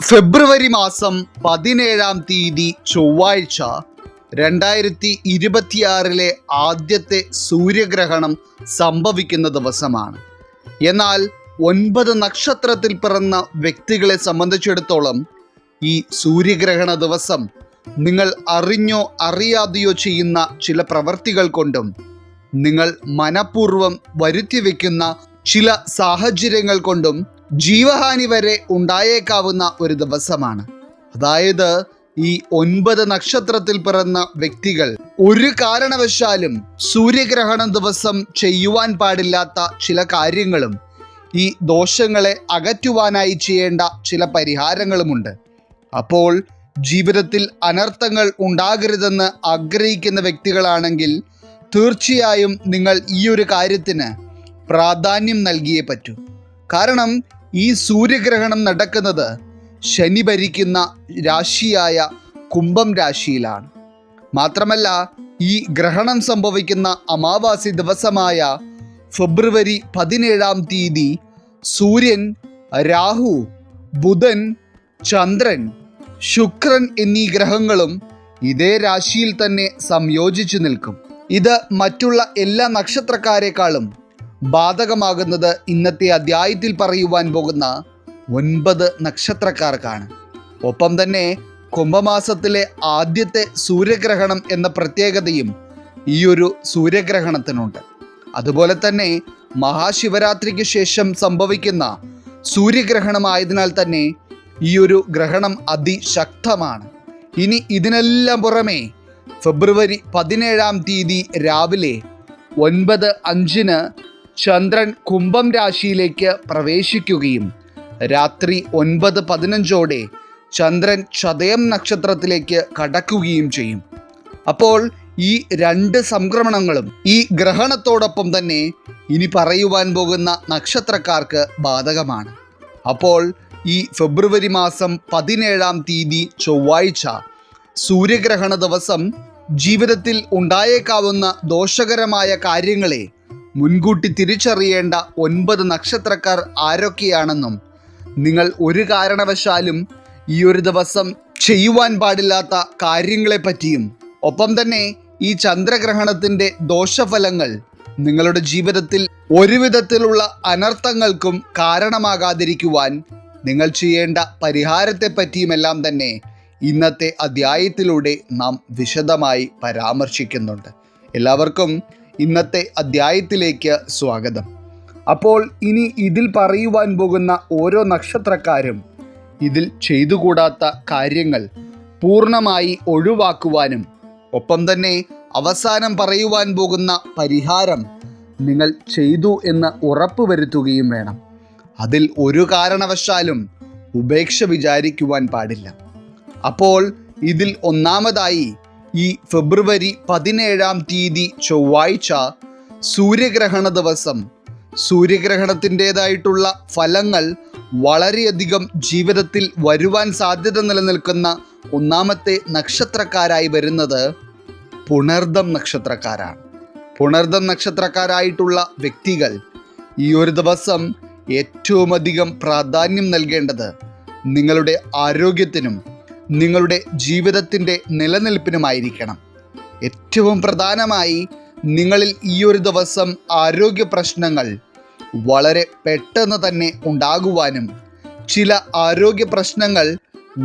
ഫെബ്രുവരി മാസം 17-ാം തീയതി ചൊവ്വാഴ്ച 2026 ആദ്യത്തെ സൂര്യഗ്രഹണം സംഭവിക്കുന്ന ദിവസമാണ്. എന്നാൽ 9 നക്ഷത്രത്തിൽ പിറന്ന വ്യക്തികളെ സംബന്ധിച്ചിടത്തോളം ഈ സൂര്യഗ്രഹണ ദിവസം നിങ്ങൾ അറിഞ്ഞോ അറിയാതെയോ ചെയ്യുന്ന ചില പ്രവൃത്തികൾ കൊണ്ടും നിങ്ങൾ മനഃപൂർവ്വം വരുത്തിവെക്കുന്ന ചില സാഹചര്യങ്ങൾ കൊണ്ടും ജീവഹാനി വരെ ഉണ്ടായേക്കാവുന്ന ഒരു ദിവസമാണ്. അതായത് ഈ 9 നക്ഷത്രത്തിൽ പിറന്ന വ്യക്തികൾ ഒരു കാരണവശാലും സൂര്യഗ്രഹണം ദിവസം ചെയ്യുവാൻ പാടില്ലാത്ത ചില കാര്യങ്ങളും ഈ ദോഷങ്ങളെ അകറ്റുവാനായി ചെയ്യേണ്ട ചില പരിഹാരങ്ങളുമുണ്ട്. അപ്പോൾ ജീവിതത്തിൽ അനർത്ഥങ്ങൾ ഉണ്ടാകരുതെന്ന് ആഗ്രഹിക്കുന്ന വ്യക്തികളാണെങ്കിൽ തീർച്ചയായും നിങ്ങൾ ഈ ഒരു കാര്യത്തിന് പ്രാധാന്യം നൽകിയേ പറ്റൂ. കാരണം ഈ സൂര്യഗ്രഹണം നടക്കുന്നത് ശനി ഭരിക്കുന്ന രാശിയായ കുംഭം രാശിയിലാണ്. മാത്രമല്ല ഈ ഗ്രഹണം സംഭവിക്കുന്ന അമാവാസി ദിവസമായ ഫെബ്രുവരി 17-ാം തീയതി സൂര്യൻ, രാഹു, ബുധൻ, ചന്ദ്രൻ, ശുക്രൻ എന്നീ ഗ്രഹങ്ങളും ഇതേ രാശിയിൽ തന്നെ സംയോജിച്ചു നിൽക്കും. ഇത് മറ്റുള്ള എല്ലാ നക്ഷത്രക്കാരെക്കാളും ബാധകമാകുന്നത് ഇന്നത്തെ അധ്യായത്തിൽ പറയുവാൻ പോകുന്ന 9 നക്ഷത്രക്കാർക്കാണ്. ഒപ്പം തന്നെ കുംഭമാസത്തിലെ ആദ്യത്തെ സൂര്യഗ്രഹണം എന്ന പ്രത്യേകതയും ഈ ഒരു സൂര്യഗ്രഹണത്തിനുണ്ട്. അതുപോലെ തന്നെ മഹാശിവരാത്രിക്ക് ശേഷം സംഭവിക്കുന്ന സൂര്യഗ്രഹണമായതിനാൽ തന്നെ ഈ ഒരു ഗ്രഹണം അതിശക്തമാണ്. ഇനി ഇതിനെല്ലാം പുറമെ ഫെബ്രുവരി 17-ാം തീയതി രാവിലെ 9:05 ചന്ദ്രൻ കുംഭം രാശിയിലേക്ക് പ്രവേശിക്കുകയും രാത്രി 9:15 ചന്ദ്രൻ ചതയം നക്ഷത്രത്തിലേക്ക് കടക്കുകയും ചെയ്യും. അപ്പോൾ ഈ 2 സംക്രമണങ്ങളും ഈ ഗ്രഹണത്തോടൊപ്പം തന്നെ ഇനി പറയുവാൻ പോകുന്ന നക്ഷത്രക്കാർക്ക് ബാധകമാണ്. അപ്പോൾ ഈ ഫെബ്രുവരി മാസം 17-ാം തീയതി ചൊവ്വാഴ്ച സൂര്യഗ്രഹണ ദിവസം ജീവിതത്തിൽ ഉണ്ടായേക്കാവുന്ന ദോഷകരമായ കാര്യങ്ങളെ മുൻകൂട്ടി തിരിച്ചറിയേണ്ട 9 നക്ഷത്രക്കാർ ആരൊക്കെയാണെന്നും നിങ്ങൾ ഒരു കാരണവശാലും ഈ ഒരു ദിവസം ചെയ്യുവാൻ പാടില്ലാത്ത കാര്യങ്ങളെപ്പറ്റിയും ഒപ്പം തന്നെ ഈ ചന്ദ്രഗ്രഹണത്തിൻ്റെ ദോഷഫലങ്ങൾ നിങ്ങളുടെ ജീവിതത്തിൽ ഒരുവിധത്തിലുള്ള അനർത്ഥങ്ങൾക്കും കാരണമാകാതിരിക്കുവാൻ നിങ്ങൾ ചെയ്യേണ്ട പരിഹാരത്തെപ്പറ്റിയുമെല്ലാം തന്നെ ഇന്നത്തെ അധ്യായത്തിലൂടെ നാം വിശദമായി പരാമർശിക്കുന്നുണ്ട്. എല്ലാവർക്കും ഇന്നത്തെ അധ്യായത്തിലേക്ക് സ്വാഗതം. അപ്പോൾ ഇനി ഇതിൽ പറയുവാൻ പോകുന്ന ഓരോ നക്ഷത്രക്കാരും ഇതിൽ ചെയ്തുകൂടാത്ത കാര്യങ്ങൾ പൂർണ്ണമായി ഒഴിവാക്കുവാനും ഒപ്പം തന്നെ അവസാനം പറയുവാൻ പോകുന്ന പരിഹാരം നിങ്ങൾ ചെയ്തു എന്ന് ഉറപ്പുവരുത്തുകയും വേണം. അതിൽ ഒരു കാരണവശാലും ഉപേക്ഷ വിചാരിക്കുവാൻ പാടില്ല. അപ്പോൾ ഇതിൽ ഒന്നാമതായി ഈ ഫെബ്രുവരി 17-ാം തീയതി ചൊവ്വാഴ്ച സൂര്യഗ്രഹണ ദിവസം സൂര്യഗ്രഹണത്തിൻ്റേതായിട്ടുള്ള ഫലങ്ങൾ വളരെയധികം ജീവിതത്തിൽ വരുവാൻ സാധ്യത നിലനിൽക്കുന്ന ഒന്നാമത്തെ നക്ഷത്രക്കാരായി വരുന്നത് പുണർദം നക്ഷത്രക്കാരാണ്. പുണർദം നക്ഷത്രക്കാരായിട്ടുള്ള വ്യക്തികൾ ഈ ഒരു ദിവസം ഏറ്റവും അധികം പ്രാധാന്യം നൽകേണ്ടത് നിങ്ങളുടെ ആരോഗ്യത്തിനും നിങ്ങളുടെ ജീവിതത്തിൻ്റെ നിലനിൽപ്പിനുമായിരിക്കണം. ഏറ്റവും പ്രധാനമായി നിങ്ങളിൽ ഈ ഒരു ദിവസം ആരോഗ്യ പ്രശ്നങ്ങൾ വളരെ പെട്ടെന്ന് തന്നെ ഉണ്ടാകുവാനും ചില ആരോഗ്യ പ്രശ്നങ്ങൾ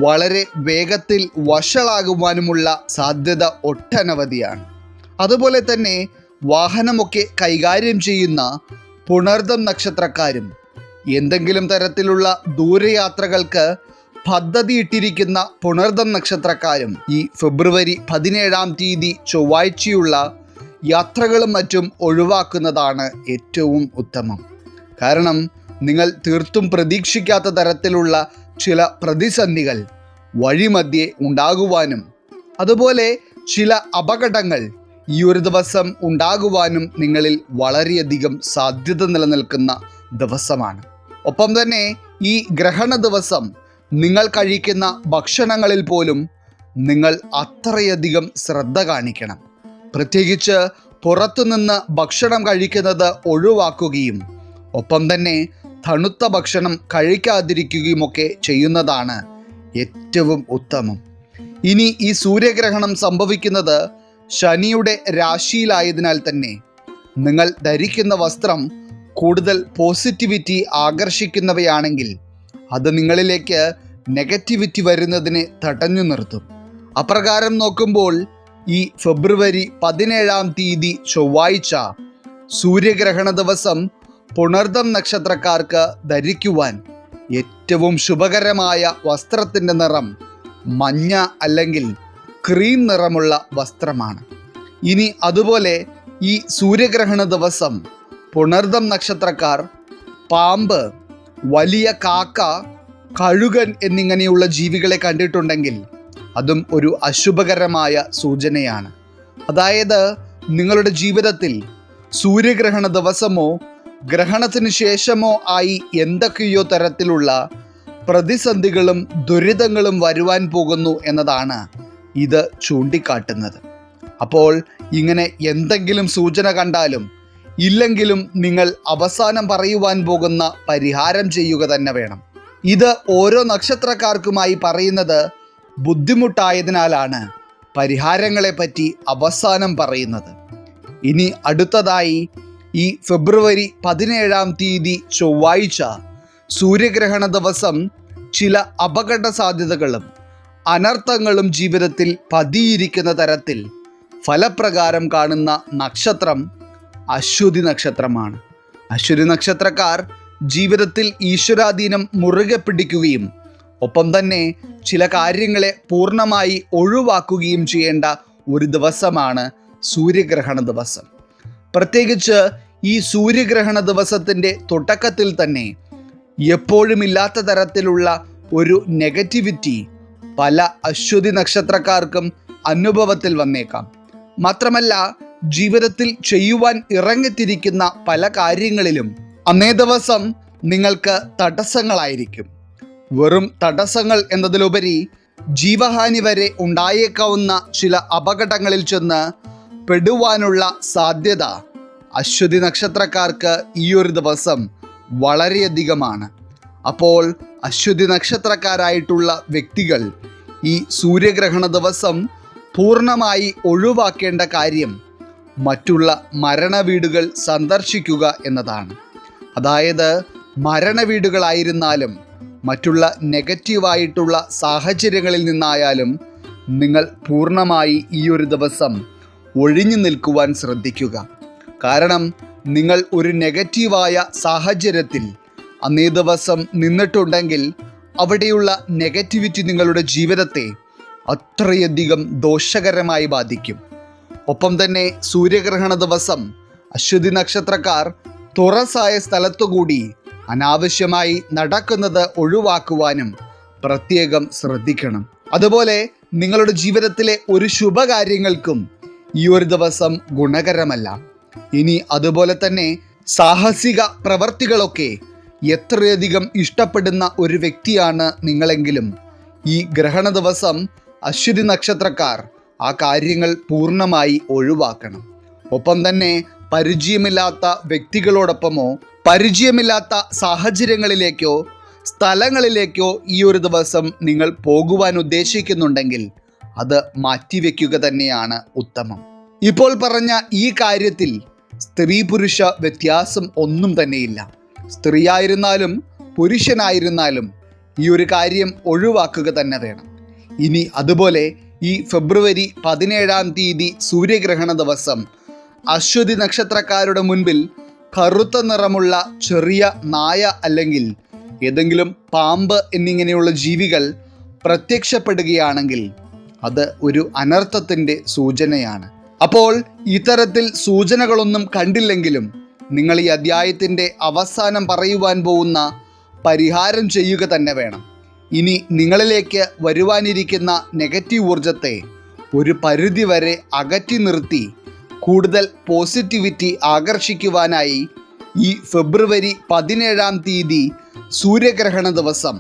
വളരെ വേഗത്തിൽ വഷളാകുവാനുമുള്ള സാധ്യത ഒട്ടനവധിയാണ്. അതുപോലെ തന്നെ വാഹനമൊക്കെ കൈകാര്യം ചെയ്യുന്ന പുണർദം നക്ഷത്രക്കാരും എന്തെങ്കിലും തരത്തിലുള്ള ദൂരയാത്രകൾക്ക് പദ്ധതിയിട്ടിരിക്കുന്ന പുണർദം നക്ഷത്രക്കാരും ഈ ഫെബ്രുവരി 17-ാം തീയതി ചൊവ്വാഴ്ചയുള്ള യാത്രകളും മറ്റും ഒഴിവാക്കുന്നതാണ് ഏറ്റവും ഉത്തമം. കാരണം നിങ്ങൾ തീർത്തും പ്രതീക്ഷിക്കാത്ത തരത്തിലുള്ള ചില പ്രതിസന്ധികൾ വഴിമധ്യേ ഉണ്ടാകുവാനും അതുപോലെ ചില അപകടങ്ങൾ ഈ ഒരു ദിവസം ഉണ്ടാകുവാനും നിങ്ങളിൽ വളരെയധികം സാധ്യത നിലനിൽക്കുന്ന ദിവസമാണ്. ഒപ്പം തന്നെ ഈ ഗ്രഹണ ദിവസം നിങ്ങൾ കഴിക്കുന്ന ഭക്ഷണങ്ങളിൽ പോലും നിങ്ങൾ അത്രയധികം ശ്രദ്ധ കാണിക്കണം. പ്രത്യേകിച്ച് പുറത്തുനിന്ന് ഭക്ഷണം കഴിക്കുന്നത് ഒഴിവാക്കുകയും ഒപ്പം തന്നെ തണുത്ത ഭക്ഷണം കഴിക്കാതിരിക്കുകയുമൊക്കെ ചെയ്യുന്നതാണ് ഏറ്റവും ഉത്തമം. ഇനി ഈ സൂര്യഗ്രഹണം സംഭവിക്കുന്നത് ശനിയുടെ രാശിയിലായതിനാൽ തന്നെ നിങ്ങൾ ധരിക്കുന്ന വസ്ത്രം കൂടുതൽ പോസിറ്റിവിറ്റി ആകർഷിക്കുന്നവയാണെങ്കിൽ അത് നിങ്ങളിലേക്ക് നെഗറ്റിവിറ്റി വരുന്നതിനെ തടഞ്ഞു നിർത്തും. അപ്രകാരം നോക്കുമ്പോൾ ഈ ഫെബ്രുവരി 17 ചൊവ്വാഴ്ച സൂര്യഗ്രഹണ ദിവസം പുണർദം നക്ഷത്രക്കാർക്ക് ധരിക്കുവാൻ ഏറ്റവും ശുഭകരമായ വസ്ത്രത്തിൻ്റെ നിറം മഞ്ഞ അല്ലെങ്കിൽ ക്രീം നിറമുള്ള വസ്ത്രമാണ്. ഇനി അതുപോലെ ഈ സൂര്യഗ്രഹണ ദിവസം പുണർദം നക്ഷത്രക്കാർ പാമ്പ്, വലിയ കാക്ക, കഴുകൻ എന്നിങ്ങനെയുള്ള ജീവികളെ കണ്ടിട്ടുണ്ടെങ്കിൽ അതും ഒരു അശുഭകരമായ സൂചനയാണ്. അതായത് നിങ്ങളുടെ ജീവിതത്തിൽ സൂര്യഗ്രഹണ ദിവസമോ ഗ്രഹണത്തിന് ശേഷമോ ആയി എന്തൊക്കെയോ തരത്തിലുള്ള പ്രതിസന്ധികളും ദുരിതങ്ങളും വരുവാൻ പോകുന്നു എന്നതാണ് ഇത് ചൂണ്ടിക്കാട്ടുന്നത്. അപ്പോൾ ഇങ്ങനെ എന്തെങ്കിലും സൂചന കണ്ടാലും ഇല്ലെങ്കിലും നിങ്ങൾ അവസാനം പറയുവാൻ പോകുന്ന പരിഹാരം ചെയ്യുക തന്നെ വേണം. ഇത് ഓരോ നക്ഷത്രക്കാർക്കുമായി പറയുന്നത് ബുദ്ധിമുട്ടായതിനാലാണ് പരിഹാരങ്ങളെപ്പറ്റി അവസാനം പറയുന്നത്. ഇനി അടുത്തതായി ഈ ഫെബ്രുവരി 17 ചൊവ്വാഴ്ച സൂര്യഗ്രഹണ ദിവസം ചില അപകട സാധ്യതകളും അനർത്ഥങ്ങളും ജീവിതത്തിൽ പതിയിരിക്കുന്ന തരത്തിൽ ഫലപ്രകാരം കാണുന്ന നക്ഷത്രം അശ്വതി നക്ഷത്രമാണ്. അശ്വതി നക്ഷത്രക്കാർ ജീവിതത്തിൽ ഈശ്വരാധീനം മുറുകെ പിടിക്കുകയും ഒപ്പം തന്നെ ചില കാര്യങ്ങളെ പൂർണ്ണമായി ഒഴിവാക്കുകയും ചെയ്യേണ്ട ഒരു ദിവസമാണ് സൂര്യഗ്രഹണ ദിവസം. പ്രത്യേകിച്ച് ഈ സൂര്യഗ്രഹണ ദിവസത്തിൻ്റെ തുടക്കത്തിൽ തന്നെ എപ്പോഴും ഇല്ലാത്ത തരത്തിലുള്ള ഒരു നെഗറ്റിവിറ്റി പല അശ്വതി നക്ഷത്രക്കാർക്കും അനുഭവത്തിൽ വന്നേക്കാം. മാത്രമല്ല ജീവിതത്തിൽ ചെയ്യുവാൻ ഇറങ്ങിത്തിരിക്കുന്ന പല കാര്യങ്ങളിലും അന്നേ ദിവസം നിങ്ങൾക്ക് തടസ്സങ്ങളായിരിക്കും. വെറും തടസ്സങ്ങൾ എന്നതിലുപരി ജീവഹാനി വരെ ഉണ്ടായേക്കാവുന്ന ചില അപകടങ്ങളിൽ ചെന്ന് പെടുവാനുള്ള സാധ്യത അശ്വതി നക്ഷത്രക്കാർക്ക് ഈ ഒരു ദിവസം വളരെയധികമാണ്. അപ്പോൾ അശ്വതി നക്ഷത്രക്കാരായിട്ടുള്ള വ്യക്തികൾ ഈ സൂര്യഗ്രഹണ ദിവസം പൂർണ്ണമായി ഒഴിവാക്കേണ്ട കാര്യം മറ്റുള്ള മരണവീടുകൾ സന്ദർശിക്കുക എന്നതാണ്. അതായത് മരണവീടുകളായിരുന്നാലും മറ്റുള്ള നെഗറ്റീവായിട്ടുള്ള സാഹചര്യങ്ങളിൽ നിന്നായാലും നിങ്ങൾ പൂർണ്ണമായി ഈ ഒരു ദിവസം ഒഴിഞ്ഞു നിൽക്കുവാൻ ശ്രദ്ധിക്കുക. കാരണം നിങ്ങൾ ഒരു നെഗറ്റീവായ സാഹചര്യത്തിൽ അന്നേ ദിവസം നിന്നിട്ടുണ്ടെങ്കിൽ അവിടെയുള്ള നെഗറ്റിവിറ്റി നിങ്ങളുടെ ജീവിതത്തെ അത്രയധികം ദോഷകരമായി ബാധിക്കും. ഒപ്പം തന്നെ സൂര്യഗ്രഹണ ദിവസം അശ്വതി നക്ഷത്രക്കാർ തുറസായ സ്ഥലത്തുകൂടി അനാവശ്യമായി നടക്കുന്നത് ഒഴിവാക്കുവാനും പ്രത്യേകം ശ്രദ്ധിക്കണം. അതുപോലെ നിങ്ങളുടെ ജീവിതത്തിലെ ഒരു ശുഭകാര്യങ്ങൾക്കും ഈ ഒരു ദിവസം ഗുണകരമല്ല. ഇനി അതുപോലെ തന്നെ സാഹസിക പ്രവർത്തികളൊക്കെ എത്രയധികം ഇഷ്ടപ്പെടുന്ന ഒരു വ്യക്തിയാണ് നിങ്ങളെങ്കിലും ഈ ഗ്രഹണ ദിവസം അശ്വതി നക്ഷത്രക്കാർ ആ കാര്യങ്ങൾ പൂർണ്ണമായി ഒഴിവാക്കണം. ഒപ്പം തന്നെ പരിചയമില്ലാത്ത വ്യക്തികളോടൊപ്പമോ പരിചയമില്ലാത്ത സാഹചര്യങ്ങളിലേക്കോ സ്ഥലങ്ങളിലേക്കോ ഈ ഒരു ദിവസം നിങ്ങൾ പോകുവാൻ ഉദ്ദേശിക്കുന്നുണ്ടെങ്കിൽ അത് മാറ്റിവെക്കുക തന്നെയാണ് ഉത്തമം. ഇപ്പോൾ പറഞ്ഞ ഈ കാര്യത്തിൽ സ്ത്രീ പുരുഷ വ്യത്യാസം ഒന്നും തന്നെയില്ല. സ്ത്രീയായിരുന്നാലും പുരുഷനായിരുന്നാലും ഈ ഒരു കാര്യം ഒഴിവാക്കുക തന്നെ വേണം. ഇനി അതുപോലെ ഈ ഫെബ്രുവരി 17 സൂര്യഗ്രഹണ ദിവസം അശ്വതി നക്ഷത്രക്കാരുടെ മുൻപിൽ കറുത്ത നിറമുള്ള ചെറിയ നായ അല്ലെങ്കിൽ ഏതെങ്കിലും പാമ്പ് എന്നിങ്ങനെയുള്ള ജീവികൾ പ്രത്യക്ഷപ്പെടുകയാണെങ്കിൽ അത് ഒരു അനർത്ഥത്തിൻ്റെ സൂചനയാണ്. അപ്പോൾ ഇത്തരത്തിൽ സൂചനകളൊന്നും കണ്ടില്ലെങ്കിലും നിങ്ങൾ ഈ അധ്യായത്തിൻ്റെ അവസാനം പറയുവാൻ പോകുന്ന പരിഹാരം ചെയ്യുക തന്നെ വേണം. ഇനി നിങ്ങളിലേക്ക് വരുവാനിരിക്കുന്ന നെഗറ്റീവ് ഊർജത്തെ ഒരു പരിധി വരെ അകറ്റി നിർത്തി കൂടുതൽ പോസിറ്റിവിറ്റി ആകർഷിക്കുവാനായി ഈ ഫെബ്രുവരി 17 സൂര്യഗ്രഹണ ദിവസം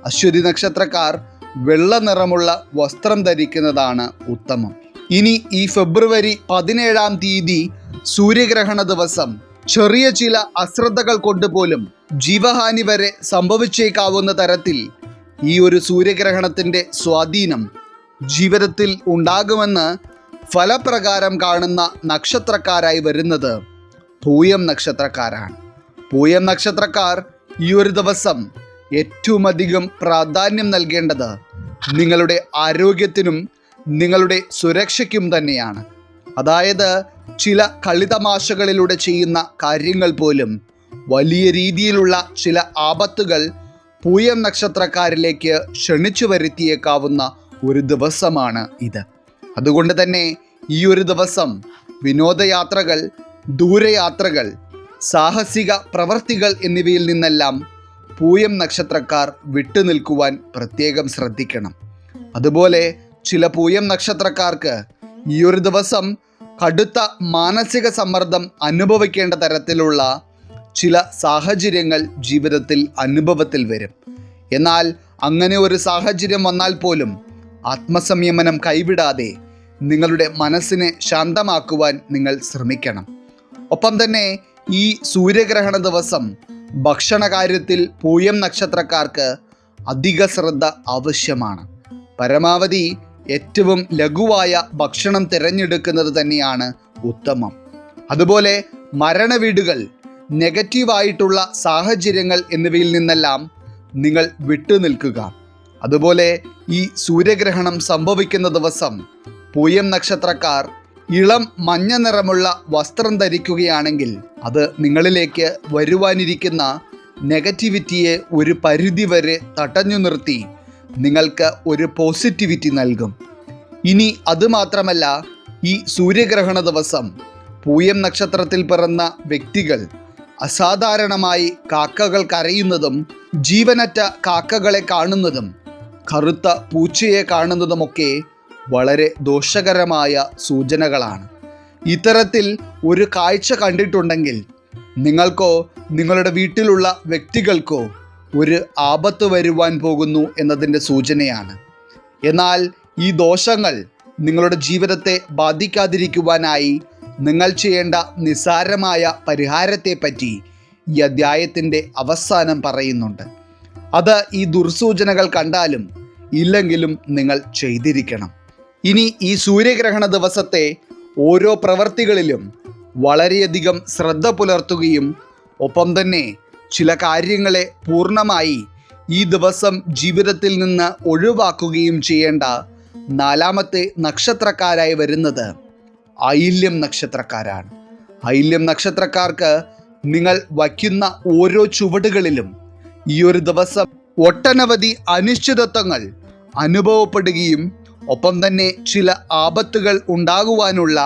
അശ്വതി നക്ഷത്രക്കാർ വെള്ള നിറമുള്ള വസ്ത്രം ധരിക്കുന്നതാണ് ഉത്തമം. ഇനി ഈ ഫെബ്രുവരി 17 സൂര്യഗ്രഹണ ദിവസം ചെറിയ ചില അശ്രദ്ധകൾ കൊണ്ട് പോലും ജീവഹാനി വരെ സംഭവിച്ചേക്കാവുന്ന തരത്തിൽ ഈ ഒരു സൂര്യഗ്രഹണത്തിൻ്റെ സ്വാധീനം ജീവിതത്തിൽ ഉണ്ടാകുമെന്ന് ഫലപ്രകാരം കാണുന്ന നക്ഷത്രക്കാരായി വരുന്നത് പൂയം നക്ഷത്രക്കാരാണ്. പൂയം നക്ഷത്രക്കാർ ഈ ഒരു ദിവസം ഏറ്റവും അധികം പ്രാധാന്യം നൽകേണ്ടത് നിങ്ങളുടെ ആരോഗ്യത്തിനും നിങ്ങളുടെ സുരക്ഷയ്ക്കും തന്നെയാണ്. അതായത് ചില കളിതമാശകളിലൂടെ ചെയ്യുന്ന കാര്യങ്ങൾ പോലും വലിയ രീതിയിലുള്ള ചില ആപത്തുകൾ പൂയം നക്ഷത്രക്കാരിലേക്ക് ക്ഷണിച്ചു വരുത്തിയേക്കാവുന്ന ഒരു ദിവസമാണ് ഇത്. അതുകൊണ്ട് തന്നെ ഈ ഒരു ദിവസം വിനോദയാത്രകൾ, ദൂരയാത്രകൾ, സാഹസിക പ്രവർത്തികൾ എന്നിവയിൽ നിന്നെല്ലാം പൂയം നക്ഷത്രക്കാർ വിട്ടുനിൽക്കുവാൻ പ്രത്യേകം ശ്രദ്ധിക്കണം. അതുപോലെ ചില പൂയം നക്ഷത്രക്കാർക്ക് ഈ ഒരു ദിവസം കടുത്ത മാനസിക സമ്മർദ്ദം അനുഭവിക്കേണ്ട തരത്തിലുള്ള ചില സാഹചര്യങ്ങൾ ജീവിതത്തിൽ അനുഭവത്തിൽ വരും. എന്നാൽ അങ്ങനെ ഒരു സാഹചര്യം വന്നാൽ പോലും ആത്മസംയമനം കൈവിടാതെ നിങ്ങളുടെ മനസ്സിനെ ശാന്തമാക്കുവാൻ നിങ്ങൾ ശ്രമിക്കണം. ഒപ്പം തന്നെ ഈ സൂര്യഗ്രഹണ ദിവസം ഭക്ഷണ കാര്യത്തിൽ പൂയം നക്ഷത്രക്കാർക്ക് അധിക ശ്രദ്ധ ആവശ്യമാണ്. പരമാവധി ഏറ്റവും ലഘുവായ ഭക്ഷണം തിരഞ്ഞെടുക്കുന്നത് തന്നെയാണ് ഉത്തമം. അതുപോലെ മരണവീടുകൾ, നെഗറ്റീവായിട്ടുള്ള സാഹചര്യങ്ങൾ എന്നിവയിൽ നിന്നെല്ലാം നിങ്ങൾ വിട്ടുനിൽക്കുക. അതുപോലെ ഈ സൂര്യഗ്രഹണം സംഭവിക്കുന്ന ദിവസം പൂയം നക്ഷത്രക്കാർ ഇളം മഞ്ഞ നിറമുള്ള വസ്ത്രം ധരിക്കുകയാണെങ്കിൽ അത് നിങ്ങളിലേക്ക് വരുവാനിരിക്കുന്ന നെഗറ്റിവിറ്റിയെ ഒരു പരിധിവരെ തടഞ്ഞു നിർത്തി നിങ്ങൾക്ക് ഒരു പോസിറ്റിവിറ്റി നൽകും. ഇനി അതുമാത്രമല്ല, ഈ സൂര്യഗ്രഹണ ദിവസം പൂയം നക്ഷത്രത്തിൽ പിറന്ന വ്യക്തികൾ അസാധാരണമായി കാക്കകൾ കരയുന്നതും ജീവനറ്റ കാക്കകളെ കാണുന്നതും കറുത്ത പൂച്ചയെ കാണുന്നതുമൊക്കെ വളരെ ദോഷകരമായ സൂചനകളാണ്. ഇത്തരത്തിൽ ഒരു കാഴ്ച കണ്ടിട്ടുണ്ടെങ്കിൽ നിങ്ങൾക്കോ നിങ്ങളുടെ വീട്ടിലുള്ള വ്യക്തികൾക്കോ ഒരു ആപത്ത് വരുവാൻ പോകുന്നു എന്നതിൻ്റെ സൂചനയാണ്. എന്നാൽ ഈ ദോഷങ്ങൾ നിങ്ങളുടെ ജീവിതത്തെ ബാധിക്കാതിരിക്കുവാനായി നിങ്ങൾ ചെയ്യേണ്ട നിസ്സാരമായ പരിഹാരത്തെപ്പറ്റി ഈ അധ്യായത്തിൻ്റെ അവസാനം പറയുന്നുണ്ട്. അത് ഈ ദുർസൂചനകൾ കണ്ടാലും ഇല്ലെങ്കിലും നിങ്ങൾ ചെയ്തിരിക്കണം. ഇനി ഈ സൂര്യഗ്രഹണ ദിവസത്തെ ഓരോ പ്രവർത്തികളിലും വളരെയധികം ശ്രദ്ധ പുലർത്തുകയും ഒപ്പം തന്നെ ചില കാര്യങ്ങളെ പൂർണ്ണമായി ഈ ദിവസം ജീവിതത്തിൽ നിന്ന് ഒഴിവാക്കുകയും ചെയ്യേണ്ട നാലാമത്തെ നക്ഷത്രക്കാരായി വരുന്നത് ആയില്യം നക്ഷത്രക്കാരാണ്. ആയില്യം നക്ഷത്രക്കാർക്ക് നിങ്ങൾ വയ്ക്കുന്ന ഓരോ ചുവടുകളിലും ഈ ഒരു ദിവസം ഒട്ടനവധി അനിശ്ചിതത്വങ്ങൾ അനുഭവപ്പെടുകയും ഒപ്പം തന്നെ ചില ആപത്തുകൾ ഉണ്ടാകുവാനുള്ള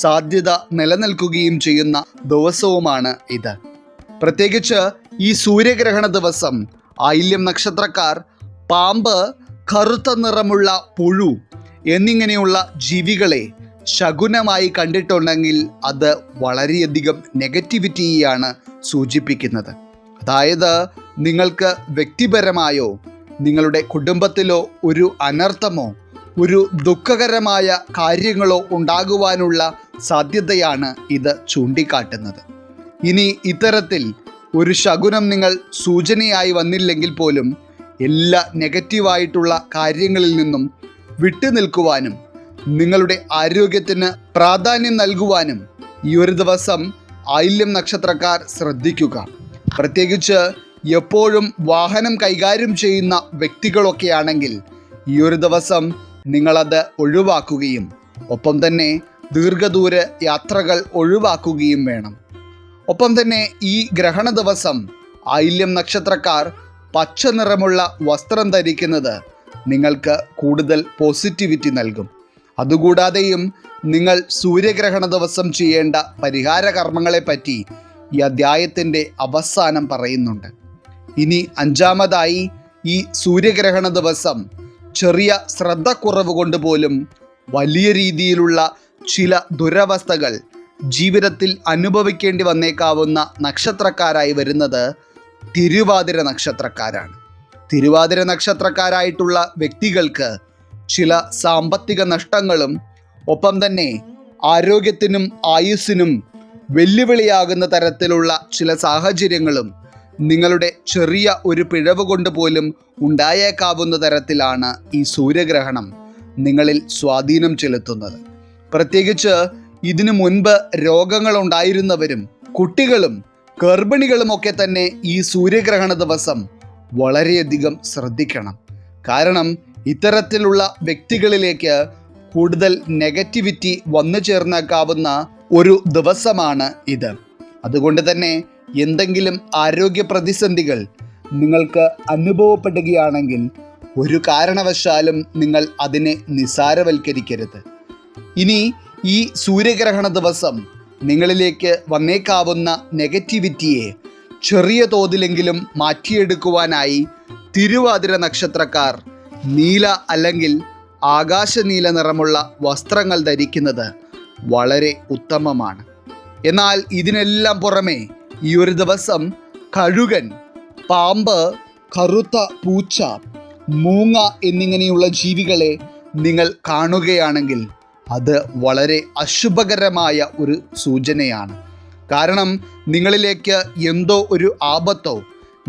സാധ്യത നിലനിൽക്കുകയും ചെയ്യുന്ന ദിവസവുമാണ് ഇത്. പ്രത്യേകിച്ച് ഈ സൂര്യഗ്രഹണ ദിവസം ആയില്യം നക്ഷത്രക്കാർ പാമ്പ്, കറുത്ത നിറമുള്ള പുഴു എന്നിങ്ങനെയുള്ള ജീവികളെ ശകുനമായി കണ്ടിട്ടുണ്ടെങ്കിൽ അത് വളരെയധികം നെഗറ്റിവിറ്റിയാണ് സൂചിപ്പിക്കുന്നത്. അതായത് നിങ്ങൾക്ക് വ്യക്തിപരമായോ നിങ്ങളുടെ കുടുംബത്തിലോ ഒരു അനർത്ഥമോ ഒരു ദുഃഖകരമായ കാര്യങ്ങളോ ഉണ്ടാകുവാനുള്ള സാധ്യതയാണ് ഇത് ചൂണ്ടിക്കാട്ടുന്നത്. ഇനി ഇത്തരത്തിൽ ഒരു ശകുനം നിങ്ങൾ സൂചനയായി വന്നില്ലെങ്കിൽ പോലും എല്ലാ നെഗറ്റീവായിട്ടുള്ള കാര്യങ്ങളിൽ നിന്നും വിട്ടുനിൽക്കുവാനും നിങ്ങളുടെ ആരോഗ്യത്തിന് പ്രാധാന്യം നൽകുവാനും ഈ ഒരു ദിവസം ആയില്യം നക്ഷത്രക്കാർ ശ്രദ്ധിക്കുക. പ്രത്യേകിച്ച് എപ്പോഴും വാഹനം കൈകാര്യം ചെയ്യുന്ന വ്യക്തികളൊക്കെയാണെങ്കിൽ ഈ ഒരു ദിവസം നിങ്ങളത് ഒഴിവാക്കുകയും ഒപ്പം തന്നെ ദീർഘദൂര യാത്രകൾ ഒഴിവാക്കുകയും വേണം. ഒപ്പം തന്നെ ഈ ഗ്രഹണ ദിവസം ആയില്യം നക്ഷത്രക്കാർ പച്ച നിറമുള്ള വസ്ത്രം ധരിക്കുന്നത് നിങ്ങൾക്ക് കൂടുതൽ പോസിറ്റിവിറ്റി നൽകും. അതുകൂടാതെയും നിങ്ങൾ സൂര്യഗ്രഹണ ദിവസം ചെയ്യേണ്ട പരിഹാര കർമ്മങ്ങളെപ്പറ്റി ഈ അധ്യായത്തിൻ്റെ അവസാനം പറയുന്നുണ്ട്. ഇനി അഞ്ചാമതായി ഈ സൂര്യഗ്രഹണ ദിവസം ചെറിയ ശ്രദ്ധക്കുറവ് കൊണ്ട് പോലും വലിയ രീതിയിലുള്ള ചില ദുരവസ്ഥകൾ ജീവിതത്തിൽ അനുഭവിക്കേണ്ടി വന്നേക്കാവുന്ന നക്ഷത്രക്കാരായി വരുന്നത് തിരുവാതിര നക്ഷത്രക്കാരാണ്. തിരുവാതിര നക്ഷത്രക്കാരായിട്ടുള്ള വ്യക്തികൾക്ക് ചില സാമ്പത്തിക നഷ്ടങ്ങളും ഒപ്പം തന്നെ ആരോഗ്യത്തിനും ആയുസ്സിനും വെല്ലുവിളിയാകുന്ന തരത്തിലുള്ള ചില സാഹചര്യങ്ങളും നിങ്ങളുടെ ചെറിയ ഒരു പിഴവ് കൊണ്ട് പോലും ഉണ്ടായേക്കാവുന്ന തരത്തിലാണ് ഈ സൂര്യഗ്രഹണം നിങ്ങളിൽ സ്വാധീനം ചെലുത്തുന്നത്. പ്രത്യേകിച്ച് ഇതിനു മുൻപ് രോഗങ്ങളുണ്ടായിരുന്നവരും കുട്ടികളും ഗർഭിണികളുമൊക്കെ തന്നെ ഈ സൂര്യഗ്രഹണ ദിവസം വളരെയധികം ശ്രദ്ധിക്കണം. കാരണം ഇത്തരത്തിലുള്ള വ്യക്തികളിലേക്ക് കൂടുതൽ നെഗറ്റിവിറ്റി വന്നു ചേർന്നേക്കാവുന്ന ഒരു ദിവസമാണ് ഇത്. അതുകൊണ്ട് തന്നെ എന്തെങ്കിലും ആരോഗ്യ പ്രതിസന്ധികൾ നിങ്ങൾക്ക് അനുഭവപ്പെടുകയാണെങ്കിൽ ഒരു കാരണവശാലും നിങ്ങൾ അതിനെ നിസാരവൽക്കരിക്കരുത്. ഇനി ഈ സൂര്യഗ്രഹണ ദിവസം നിങ്ങളിലേക്ക് വന്നേക്കാവുന്ന നെഗറ്റിവിറ്റിയെ ചെറിയ തോതിലെങ്കിലും മാറ്റിയെടുക്കുവാനായി തിരുവാതിര നക്ഷത്രക്കാർ നീല അല്ലെങ്കിൽ ആകാശനീല നിറമുള്ള വസ്ത്രങ്ങൾ ധരിക്കുന്നത് വളരെ ഉത്തമമാണ്. എന്നാൽ ഇതിനെല്ലാം പുറമെ ഈ ഒരു ദിവസം കഴുകൻ, പാമ്പ്, കറുത്ത പൂച്ച, മൂങ്ങ എന്നിങ്ങനെയുള്ള ജീവികളെ നിങ്ങൾ കാണുകയാണെങ്കിൽ അത് വളരെ അശുഭകരമായ ഒരു സൂചനയാണ്. കാരണം നിങ്ങളിലേക്ക് എന്തോ ഒരു ആപത്തോ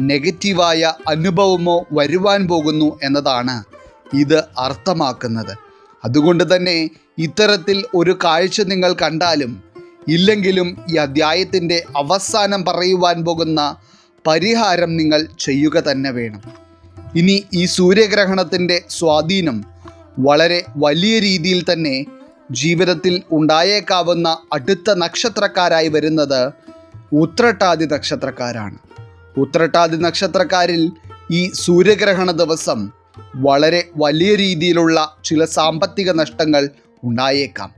നെഗറ്റീവായ അനുഭവമോ വരുവാൻ പോകുന്നു എന്നതാണ് ഇത് അർത്ഥമാക്കുന്നത്. അതുകൊണ്ട് തന്നെ ഇത്തരത്തിൽ ഒരു കാഴ്ച നിങ്ങൾ കണ്ടാലും ഇല്ലെങ്കിലും ഈ അധ്യായത്തിൻ്റെ അവസാനം പറയുവാൻ പോകുന്ന പരിഹാരം നിങ്ങൾ ചെയ്യുക തന്നെ വേണം. ഇനി ഈ സൂര്യഗ്രഹണത്തിൻ്റെ സ്വാധീനം വളരെ വലിയ രീതിയിൽ തന്നെ ജീവിതത്തിൽ ഉണ്ടായേക്കാവുന്ന അടുത്ത നക്ഷത്രക്കാരായി വരുന്നത് ഉത്രട്ടാതി നക്ഷത്രക്കാരാണ്. ഉത്രട്ടാതി നക്ഷത്രക്കാരിൽ ഈ സൂര്യഗ്രഹണ ദിവസം വളരെ വലിയ രീതിയിലുള്ള ചില സാമ്പത്തിക നഷ്ടങ്ങൾ ഉണ്ടായേക്കാം.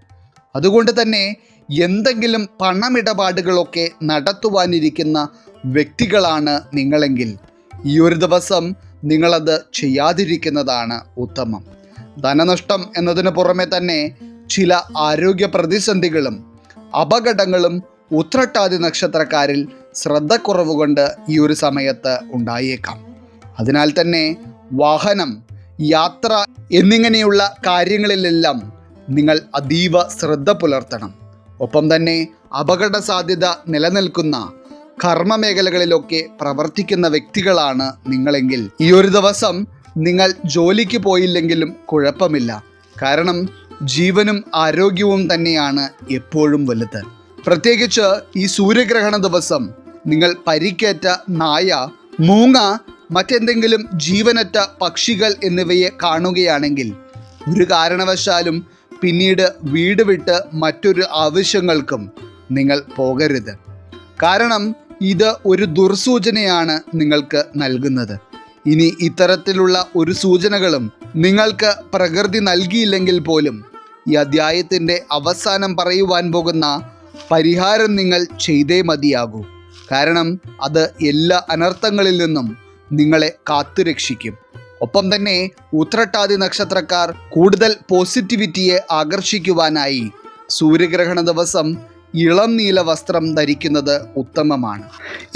അതുകൊണ്ട് തന്നെ എന്തെങ്കിലും പണമിടപാടുകളൊക്കെ നടത്തുവാനിരിക്കുന്ന വ്യക്തികളാണ് നിങ്ങളെങ്കിൽ ഈ ഒരു ദിവസം നിങ്ങളത് ചെയ്യാതിരിക്കുന്നതാണ് ഉത്തമം. ധനനഷ്ടം എന്നതിന് പുറമെ തന്നെ ചില ആരോഗ്യ പ്രതിസന്ധികളും അപകടങ്ങളും ഉത്രട്ടാതി നക്ഷത്രക്കാരിൽ ശ്രദ്ധക്കുറവ് കൊണ്ട് ഈ ഒരു സമയത്ത് ഉണ്ടായേക്കാം. അതിനാൽ തന്നെ വാഹനം, യാത്ര എന്നിങ്ങനെയുള്ള കാര്യങ്ങളിലെല്ലാം നിങ്ങൾ അതീവ ശ്രദ്ധ പുലർത്തണം. ഒപ്പം തന്നെ അപകട സാധ്യത നിലനിൽക്കുന്ന കർമ്മമേഖലകളിലൊക്കെ പ്രവർത്തിക്കുന്ന വ്യക്തികളാണ് നിങ്ങളെങ്കിൽ ഈ ഒരു ദിവസം നിങ്ങൾ ജോലിക്ക് പോയില്ലെങ്കിലും കുഴപ്പമില്ല. കാരണം ജീവനും ആരോഗ്യവും തന്നെയാണ് എപ്പോഴും വലുത്. പ്രത്യേകിച്ച് ഈ സൂര്യഗ്രഹണ ദിവസം നിങ്ങൾ പരിക്കേറ്റ നായ, മൂങ്ങ, മറ്റെന്തെങ്കിലും ജീവനറ്റ പക്ഷികൾ എന്നിവയെ കാണുകയാണെങ്കിൽ ഒരു കാരണവശാലും പിന്നീട് വീട് വിട്ട് മറ്റൊരു ആവശ്യങ്ങൾക്കും നിങ്ങൾ പോകരുത്. കാരണം ഇത് ഒരു ദുർസൂചനയാണ് നിങ്ങൾക്ക് നൽകുന്നത്. ഇനി ഇത്തരത്തിലുള്ള ഒരു സൂചനകളും നിങ്ങൾക്ക് പ്രകൃതി നൽകിയില്ലെങ്കിൽ പോലും ഈ അധ്യായത്തിൻ്റെ അവസാനം പറയുവാൻ പോകുന്ന പരിഹാരം നിങ്ങൾ ചെയ്തേ മതിയാകൂ. കാരണം അത് എല്ലാ അനർത്ഥങ്ങളിൽ നിന്നും നിങ്ങളെ കാത്തുരക്ഷിക്കും. ഒപ്പം തന്നെ ഉത്രട്ടാതി നക്ഷത്രക്കാർ കൂടുതൽ പോസിറ്റിവിറ്റിയെ ആകർഷിക്കുവാനായി സൂര്യഗ്രഹണ ദിവസം ഇളം നീല വസ്ത്രം ധരിക്കുന്നത് ഉത്തമമാണ്.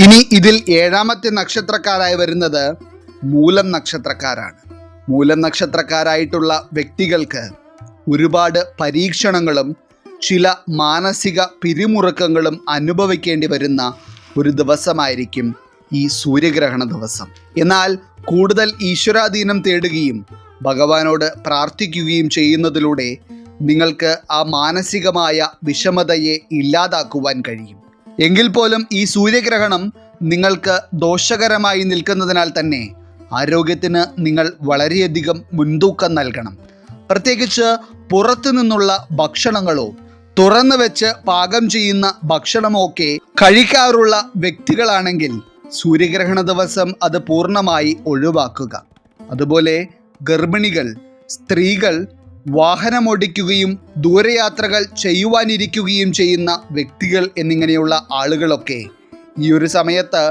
ഇനി ഇതിൽ ഏഴാമത്തെ നക്ഷത്രക്കാരായി വരുന്നത് മൂലം നക്ഷത്രക്കാരാണ്. മൂലം നക്ഷത്രക്കാരായിട്ടുള്ള വ്യക്തികൾക്ക് ഒരുപാട് പരീക്ഷണങ്ങളും ചില മാനസിക പിരിമുറുക്കങ്ങളും അനുഭവിക്കേണ്ടി വരുന്ന ഒരു ദിവസമായിരിക്കും ഈ സൂര്യഗ്രഹണ ദിവസം. എന്നാൽ കൂടുതൽ ഈശ്വരാധീനം തേടുകയും ഭഗവാനോട് പ്രാർത്ഥിക്കുകയും ചെയ്യുന്നതിലൂടെ നിങ്ങൾക്ക് ആ മാനസികമായ വിഷമതയെ ഇല്ലാതാക്കുവാൻ കഴിയും. എങ്കിൽ പോലും ഈ സൂര്യഗ്രഹണം നിങ്ങൾക്ക് ദോഷകരമായി നിൽക്കുന്നതിനാൽ തന്നെ ആരോഗ്യത്തിന് നിങ്ങൾ വളരെയധികം മുൻതൂക്കം നൽകണം. പ്രത്യേകിച്ച് പുറത്തു നിന്നുള്ള ഭക്ഷണങ്ങളോ തുറന്നു വെച്ച് പാകം ചെയ്യുന്ന ഭക്ഷണമോ ഒക്കെ കഴിക്കാറുള്ള വ്യക്തികളാണെങ്കിൽ സൂര്യഗ്രഹണ ദിവസം അത് പൂർണ്ണമായി ഒഴിവാക്കുക. അതുപോലെ ഗർഭിണികൾ, സ്ത്രീകൾ, വാഹനമോടിക്കുകയും ദൂരയാത്രകൾ ചെയ്യുവാനിരിക്കുകയും ചെയ്യുന്ന വ്യക്തികൾ എന്നിങ്ങനെയുള്ള ആളുകളൊക്കെ ഈ ഒരു സമയത്ത്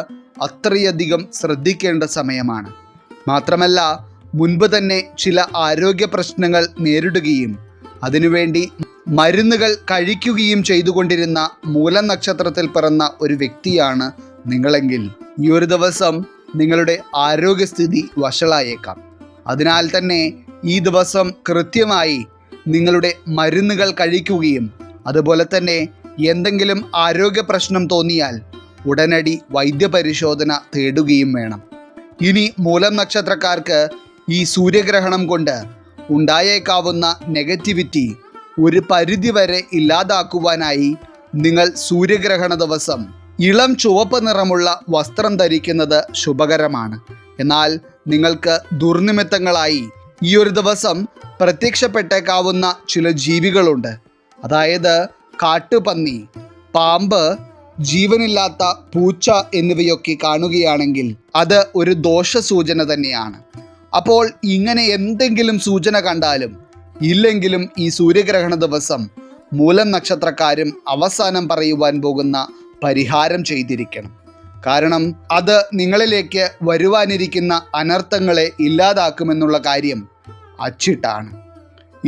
അത്രയധികം ശ്രദ്ധിക്കേണ്ട സമയമാണ്. മാത്രമല്ല മുൻപ് തന്നെ ചില ആരോഗ്യ പ്രശ്നങ്ങൾ നേരിടുകയും അതിനുവേണ്ടി മരുന്നുകൾ കഴിക്കുകയും ചെയ്തുകൊണ്ടിരുന്ന മൂലം നക്ഷത്രത്തിൽ പിറന്ന ഒരു വ്യക്തിയാണ് നിങ്ങളെങ്കിൽ ഈ ഒരു ദിവസം നിങ്ങളുടെ ആരോഗ്യസ്ഥിതി വഷളായേക്കാം. അതിനാൽ തന്നെ ഈ ദിവസം കൃത്യമായി നിങ്ങളുടെ മരുന്നുകൾ കഴിക്കുകയും അതുപോലെ തന്നെ എന്തെങ്കിലും ആരോഗ്യ പ്രശ്നം തോന്നിയാൽ ഉടനടി വൈദ്യപരിശോധന തേടുകയും വേണം. ഇനി മൂലം നക്ഷത്രക്കാർക്ക് ഈ സൂര്യഗ്രഹണം കൊണ്ട് ഉണ്ടായേക്കാവുന്ന നെഗറ്റിവിറ്റി ഒരു പരിധിവരെ ഇല്ലാതാക്കുവാനായി നിങ്ങൾ സൂര്യഗ്രഹണ ദിവസം ഇളം ചുവപ്പ് നിറമുള്ള വസ്ത്രം ധരിക്കുന്നത് ശുഭകരമാണ്. എന്നാൽ നിങ്ങൾക്ക് ദുർനിമിത്തങ്ങളായി ഈ ഒരു ദിവസം പ്രത്യക്ഷപ്പെട്ടേക്കാവുന്ന ചില ജീവികളുണ്ട്. അതായത് കാട്ടുപന്നി, പാമ്പ്, ജീവനില്ലാത്ത പൂച്ച എന്നിവയൊക്കെ കാണുകയാണെങ്കിൽ അത് ഒരു ദോഷസൂചന തന്നെയാണ്. അപ്പോൾ ഇങ്ങനെ എന്തെങ്കിലും സൂചന കണ്ടാലും ഇല്ലെങ്കിലും ഈ സൂര്യഗ്രഹണ ദിവസം മൂലം നക്ഷത്രക്കാരും അവസാനം പറയുവാൻ പോകുന്ന പരിഹാരം ചെയ്തിരിക്കണം. കാരണം അത് നിങ്ങളിലേക്ക് വരുവാനിരിക്കുന്ന അനർത്ഥങ്ങളെ ഇല്ലാതാക്കുമെന്നുള്ള കാര്യം അച്ചിട്ടാണ്.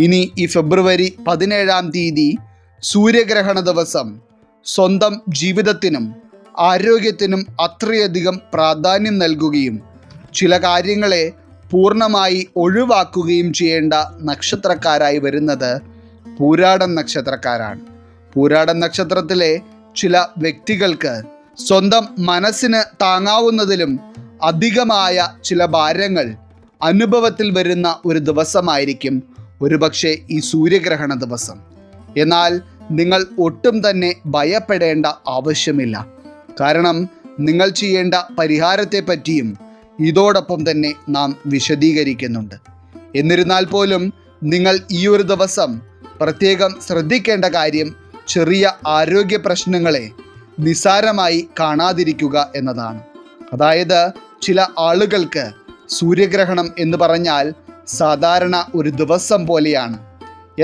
ഇനി ഈ ഫെബ്രുവരി 17 സൂര്യഗ്രഹണ ദിവസം സ്വന്തം ജീവിതത്തിനും ആരോഗ്യത്തിനും അത്രയധികം പ്രാധാന്യം നൽകുകയും ചില കാര്യങ്ങളെ പൂർണ്ണമായി ഒഴിവാക്കുകയും ചെയ്യേണ്ട നക്ഷത്രക്കാരായി വരുന്നത് പൂരാടം നക്ഷത്രക്കാരാണ്. പൂരാടം നക്ഷത്രത്തിലെ ചില വ്യക്തികൾക്ക് സ്വന്തം മനസ്സിന് താങ്ങാവുന്നതിലും അധികമായ ചില ഭാരങ്ങൾ അനുഭവത്തിൽ വരുന്ന ഒരു ദിവസമായിരിക്കും ഒരുപക്ഷെ ഈ സൂര്യഗ്രഹണ ദിവസം. എന്നാൽ നിങ്ങൾ ഒട്ടും തന്നെ ഭയപ്പെടേണ്ട ആവശ്യമില്ല. കാരണം നിങ്ങൾ ചെയ്യേണ്ട പരിഹാരത്തെ പറ്റിയും ഇതോടൊപ്പം തന്നെ നാം വിശദീകരിക്കുന്നുണ്ട്. എന്നിരുന്നാൽ പോലും നിങ്ങൾ ഈ ഒരു ദിവസം പ്രത്യേകം ശ്രദ്ധിക്കേണ്ട കാര്യം ചെറിയ ആരോഗ്യ പ്രശ്നങ്ങളെ നിസ്സാരമായി കാണാതിരിക്കുക എന്നതാണ്. അതായത് ചില ആളുകൾക്ക് സൂര്യഗ്രഹണം എന്ന് പറഞ്ഞാൽ സാധാരണ ഒരു ദിവസം പോലെയാണ്.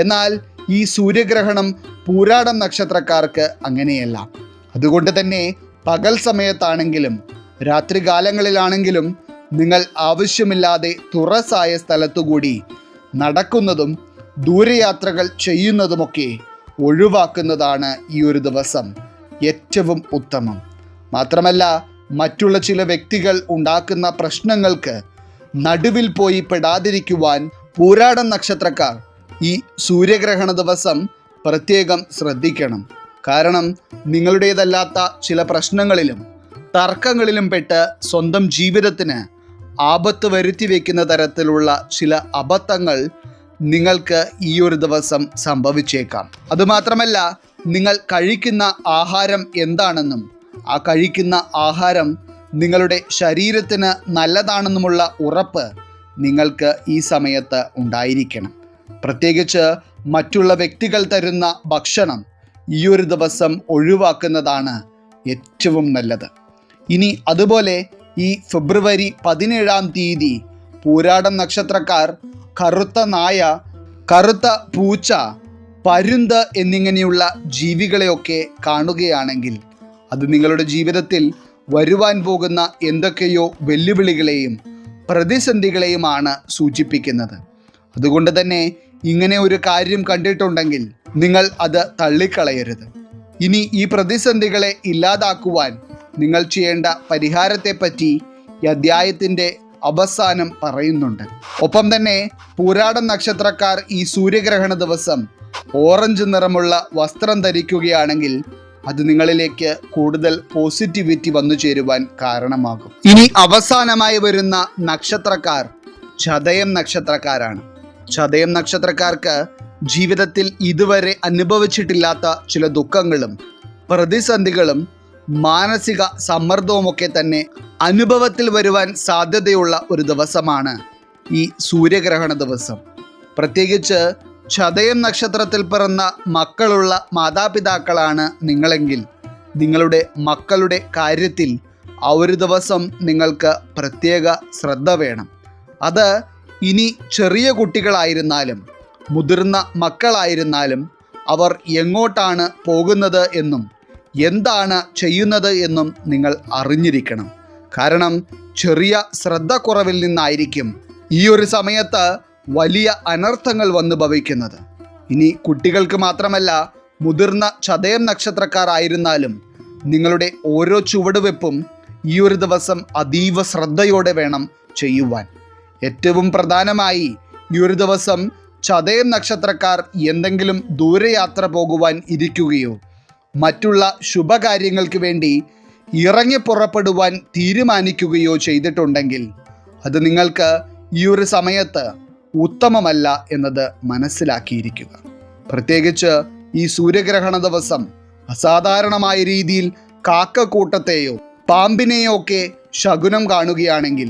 എന്നാൽ ഈ സൂര്യഗ്രഹണം പൂരാടം നക്ഷത്രക്കാർക്ക് അങ്ങനെയല്ല. അതുകൊണ്ട് തന്നെ പകൽ സമയത്താണെങ്കിലും രാത്രികാലങ്ങളിലാണെങ്കിലും നിങ്ങൾ ആവശ്യമില്ലാതെ തുറസായ സ്ഥലത്തുകൂടി നടക്കുന്നതും ദൂരയാത്രകൾ ചെയ്യുന്നതുമൊക്കെ ഒഴിവാക്കുന്നതാണ് ഈ ഒരു ദിവസം ഏറ്റവും ഉത്തമം. മാത്രമല്ല മറ്റുള്ള ചില വ്യക്തികൾ ഉണ്ടാക്കുന്ന പ്രശ്നങ്ങൾക്ക് നടുവിൽ പോയി പെടാതിരിക്കുവാൻ പൂരാടം നക്ഷത്രക്കാർ ഈ സൂര്യഗ്രഹണ ദിവസം പ്രത്യേകം ശ്രദ്ധിക്കണം. കാരണം നിങ്ങളുടേതല്ലാത്ത ചില പ്രശ്നങ്ങളിലും തർക്കങ്ങളിലും പെട്ട് സ്വന്തം ജീവിതത്തിന് ആപത്ത് വരുത്തി വയ്ക്കുന്ന തരത്തിലുള്ള ചില അബദ്ധങ്ങൾ നിങ്ങൾക്ക് ഈ ഒരു ദിവസം സംഭവിച്ചേക്കാം. അതുമാത്രമല്ല നിങ്ങൾ കഴിക്കുന്ന ആഹാരം എന്താണെന്നും ആ കഴിക്കുന്ന ആഹാരം നിങ്ങളുടെ ശരീരത്തിന് നല്ലതാണെന്നുമുള്ള ഉറപ്പ് നിങ്ങൾക്ക് ഈ സമയത്ത് ഉണ്ടായിരിക്കണം. പ്രത്യേകിച്ച് മറ്റുള്ള വ്യക്തികൾ തരുന്ന ഭക്ഷണം ഈ ഒരു ദിവസം ഒഴിവാക്കുന്നതാണ് ഏറ്റവും നല്ലത്. ഇനി അതുപോലെ ഈ ഫെബ്രുവരി 17 പൂരാടം നക്ഷത്രക്കാർ കറുത്ത നായ, കറുത്ത പൂച്ച, പരുന്ത് എന്നിങ്ങനെയുള്ള ജീവികളെയൊക്കെ കാണുകയാണെങ്കിൽ അത് നിങ്ങളുടെ ജീവിതത്തിൽ വരുവാൻ പോകുന്ന എന്തൊക്കെയോ വെല്ലുവിളികളെയും പ്രതിസന്ധികളെയുമാണ് സൂചിപ്പിക്കുന്നത്. അതുകൊണ്ട് തന്നെ ഇങ്ങനെ ഒരു കാര്യം കണ്ടിട്ടുണ്ടെങ്കിൽ നിങ്ങൾ അത് തള്ളിക്കളയരുത്. ഇനി ഈ പ്രതിസന്ധികളെ ഇല്ലാതാക്കുവാൻ നിങ്ങൾ ചെയ്യേണ്ട പരിഹാരത്തെപ്പറ്റി ഈ അധ്യായത്തിൻ്റെ അവസാനം പറയുന്നുണ്ട്. ഒപ്പം തന്നെ പൂരാടം നക്ഷത്രക്കാർ ഈ സൂര്യഗ്രഹണ ദിവസം ഓറഞ്ച് നിറമുള്ള വസ്ത്രം ധരിക്കുകയാണെങ്കിൽ അത് നിങ്ങളിലേക്ക് കൂടുതൽ പോസിറ്റിവിറ്റി വന്നു ചേരുവാൻ കാരണമാകും. ഇനി അവസാനമായി വരുന്ന നക്ഷത്രക്കാർ ചതയം നക്ഷത്രക്കാരാണ്. ചതയം നക്ഷത്രക്കാർക്ക് ജീവിതത്തിൽ ഇതുവരെ അനുഭവിച്ചിട്ടില്ലാത്ത ചില ദുഃഖങ്ങളും പ്രതിസന്ധികളും മാനസിക സമ്മർദ്ദവുമൊക്കെ തന്നെ അനുഭവത്തിൽ വരുവാൻ സാധ്യതയുള്ള ഒരു ദിവസമാണ് ഈ സൂര്യഗ്രഹണ ദിവസം. പ്രത്യേകിച്ച് ചതയം നക്ഷത്രത്തിൽ പിറന്ന മക്കളുള്ള മാതാപിതാക്കളാണ് നിങ്ങളെങ്കിൽ നിങ്ങളുടെ മക്കളുടെ കാര്യത്തിൽ ആ ഒരു ദിവസം നിങ്ങൾക്ക് പ്രത്യേക ശ്രദ്ധ വേണം. അത് ഇനി ചെറിയ കുട്ടികളായിരുന്നാലും മുതിർന്ന മക്കളായിരുന്നാലും അവർ എങ്ങോട്ടാണ് പോകുന്നത് എന്നും എന്താണ് ചെയ്യുന്നത് എന്നും നിങ്ങൾ അറിഞ്ഞിരിക്കണം. കാരണം ചെറിയ ശ്രദ്ധക്കുറവിൽ നിന്നായിരിക്കും ഈ ഒരു സമയത്ത് വലിയ അനർത്ഥങ്ങൾ വന്നു ഭവിക്കുന്നത്. ഇനി കുട്ടികൾക്ക് മാത്രമല്ല, മുതിർന്ന ചതയം നക്ഷത്രക്കാരായിരുന്നാലും നിങ്ങളുടെ ഓരോ ചുവടുവെപ്പും ഈ ഒരു ദിവസം അതീവ ശ്രദ്ധയോടെ വേണം ചെയ്യുവാൻ. ഏറ്റവും പ്രധാനമായി ഈ ഒരു ദിവസം ചതയം നക്ഷത്രക്കാർ എന്തെങ്കിലും ദൂരയാത്ര പോകുവാൻ ഇരിക്കുകയോ മറ്റുള്ള ശുഭകാര്യങ്ങൾക്ക് വേണ്ടി ഇറങ്ങി പുറപ്പെടുവാൻ തീരുമാനിക്കുകയോ ചെയ്തിട്ടുണ്ടെങ്കിൽ അത് നിങ്ങൾക്ക് ഈ ഒരു സമയത്ത് ഉത്തമമല്ല എന്നത് മനസ്സിലാക്കിയിരിക്കുക. പ്രത്യേകിച്ച് ഈ സൂര്യഗ്രഹണ ദിവസം അസാധാരണമായ രീതിയിൽ കാക്കക്കൂട്ടത്തെയോ പാമ്പിനെയോ ഒക്കെ ശകുനം കാണുകയാണെങ്കിൽ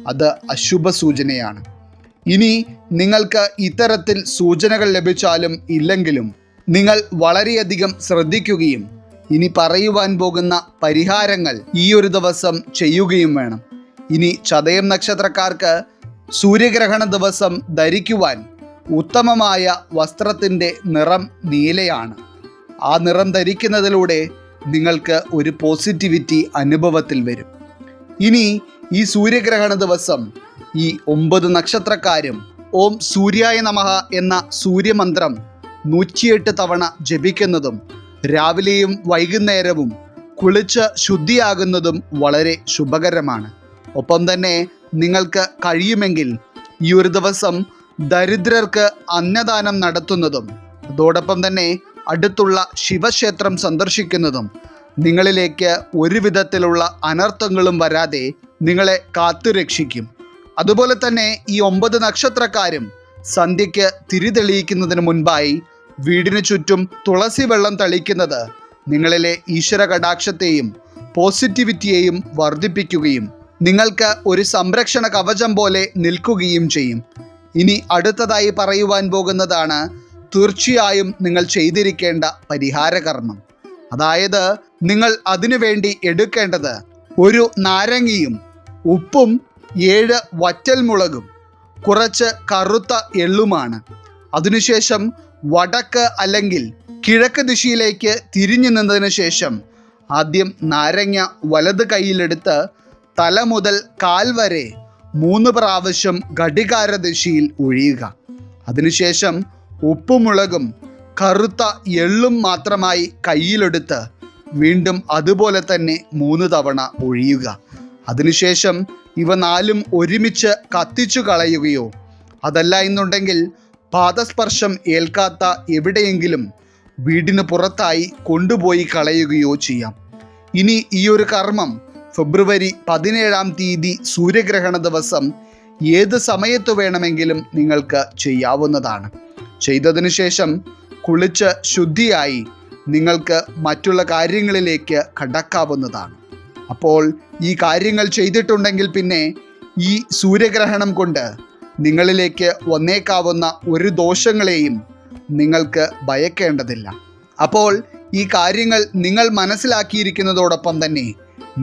അത് അശുഭ സൂചനയാണ്. ഇനി നിങ്ങൾക്ക് ഇത്തരത്തിൽ സൂചനകൾ ലഭിച്ചാലും ഇല്ലെങ്കിലും നിങ്ങൾ വളരെയധികം ശ്രദ്ധിക്കുകയും ഇനി പറയുവാൻ പോകുന്ന പരിഹാരങ്ങൾ ഈ ഒരു ദിവസം ചെയ്യുകയും വേണം. ഇനി ചതയം നക്ഷത്രക്കാർക്ക് സൂര്യഗ്രഹണ ദിവസം ധരിക്കുവാൻ ഉത്തമമായ വസ്ത്രത്തിൻ്റെ നിറം നീലയാണ്. ആ നിറം ധരിക്കുന്നതിലൂടെ നിങ്ങൾക്ക് ഒരു പോസിറ്റിവിറ്റി അനുഭവത്തിൽ വരും. ഇനി ഈ സൂര്യഗ്രഹണ ദിവസം ഈ 9 നക്ഷത്രക്കാരും ഓം സൂര്യായ നമഃ എന്ന സൂര്യമന്ത്രം 108 തവണ ജപിക്കുന്നതും രാവിലെയും വൈകുന്നേരവും കുളിച്ച് ശുദ്ധിയാകുന്നതും വളരെ ശുഭകരമാണ്. ഒപ്പം തന്നെ നിങ്ങൾക്ക് കഴിയുമെങ്കിൽ ഈ ഒരു ദിവസം ദരിദ്രർക്ക് അന്നദാനം നടത്തുന്നതും അതോടൊപ്പം തന്നെ അടുത്തുള്ള ശിവക്ഷേത്രം സന്ദർശിക്കുന്നതും നിങ്ങളിലേക്ക് ഒരു വിധത്തിലുള്ള അനർത്ഥങ്ങളും വരാതെ നിങ്ങളെ കാത്തുരക്ഷിക്കും. അതുപോലെ തന്നെ ഈ 9 നക്ഷത്രക്കാരും സന്ധ്യയ്ക്ക് തിരി തെളിയിക്കുന്നതിന് മുൻപായി വീടിന് ചുറ്റും തുളസി വെള്ളം തളിക്കുന്നത് നിങ്ങളിലെ ഈശ്വര കടാക്ഷത്തെയും പോസിറ്റിവിറ്റിയെയും വർദ്ധിപ്പിക്കുകയും നിങ്ങൾക്ക് ഒരു സംരക്ഷണ കവചം പോലെ നിൽക്കുകയും ചെയ്യും. ഇനി അടുത്തതായി പറയുവാൻ പോകുന്നതാണ് തീർച്ചയായും നിങ്ങൾ ചെയ്തിരിക്കേണ്ട പരിഹാരകർമ്മം. അതായത് നിങ്ങൾ അതിനുവേണ്ടി എടുക്കേണ്ടത് ഒരു നാരങ്ങയും ഉപ്പും 7 വറ്റൽമുളകും കുറച്ച് കറുത്ത എള്ളുമാണ്. അതിനുശേഷം വടക്ക് അല്ലെങ്കിൽ കിഴക്ക് ദിശയിലേക്ക് തിരിഞ്ഞു നിന്നതിന് ശേഷം ആദ്യം നാരങ്ങ വലത് കൈയിലെടുത്ത് തല മുതൽ കാൽ വരെ 3 പ്രാവശ്യം ഘടികാര ദിശയിൽ ഒഴിയുക. അതിനുശേഷം ഉപ്പും മുളകും കറുത്ത എള്ളും മാത്രമായി കയ്യിലെടുത്ത് വീണ്ടും അതുപോലെ തന്നെ 3 തവണ ഒഴിയുക. അതിനുശേഷം ഇവ 4ഉം ഒരുമിച്ച് കത്തിച്ചു കളയുകയോ അതല്ല എന്നുണ്ടെങ്കിൽ പാദസ്പർശം ഏൽക്കാത്ത എവിടെയെങ്കിലും വീടിന് പുറത്തായി കൊണ്ടുപോയി കളയുകയോ ചെയ്യാം. ഇനി ഈ ഒരു കർമ്മം ഫെബ്രുവരി 17-ാം തീയതി സൂര്യഗ്രഹണ ദിവസം ഏത് സമയത്ത് വേണമെങ്കിലും നിങ്ങൾക്ക് ചെയ്യാവുന്നതാണ്. ചെയ്തതിനു ശേഷം കുളിച്ച് ശുദ്ധിയായി നിങ്ങൾക്ക് മറ്റുള്ള കാര്യങ്ങളിലേക്ക് കടക്കാവുന്നതാണ്. അപ്പോൾ ഈ കാര്യങ്ങൾ ചെയ്തിട്ടുണ്ടെങ്കിൽ പിന്നെ ഈ സൂര്യഗ്രഹണം കൊണ്ട് നിങ്ങളിലേക്ക് വന്നേക്കാവുന്ന ഒരു ദോഷങ്ങളെയും നിങ്ങൾക്ക് ഭയക്കേണ്ടതില്ല. അപ്പോൾ ഈ കാര്യങ്ങൾ നിങ്ങൾ മനസ്സിലാക്കിയിരിക്കുന്നതോടൊപ്പം തന്നെ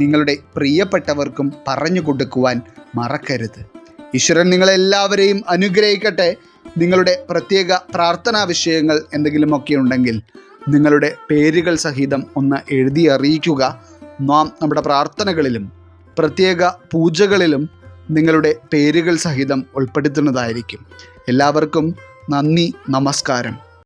നിങ്ങളുടെ പ്രിയപ്പെട്ടവർക്കും പറഞ്ഞു കൊടുക്കുവാൻ മറക്കരുത്. ഈശ്വരൻ നിങ്ങളെല്ലാവരെയും അനുഗ്രഹിക്കട്ടെ. നിങ്ങളുടെ പ്രത്യേക പ്രാർത്ഥനാ വിഷയങ്ങൾ എന്തെങ്കിലുമൊക്കെ ഉണ്ടെങ്കിൽ നിങ്ങളുടെ പേരുകൾ സഹിതം ഒന്ന് എഴുതി അറിയിക്കുക. നാം നമ്മുടെ പ്രാർത്ഥനകളിലും പ്രത്യേക പൂജകളിലും നിങ്ങളുടെ പേരുകൾ സഹിതം ഉൾപ്പെടുത്തുന്നതായിരിക്കും. എല്ലാവർക്കും നന്ദി, നമസ്കാരം.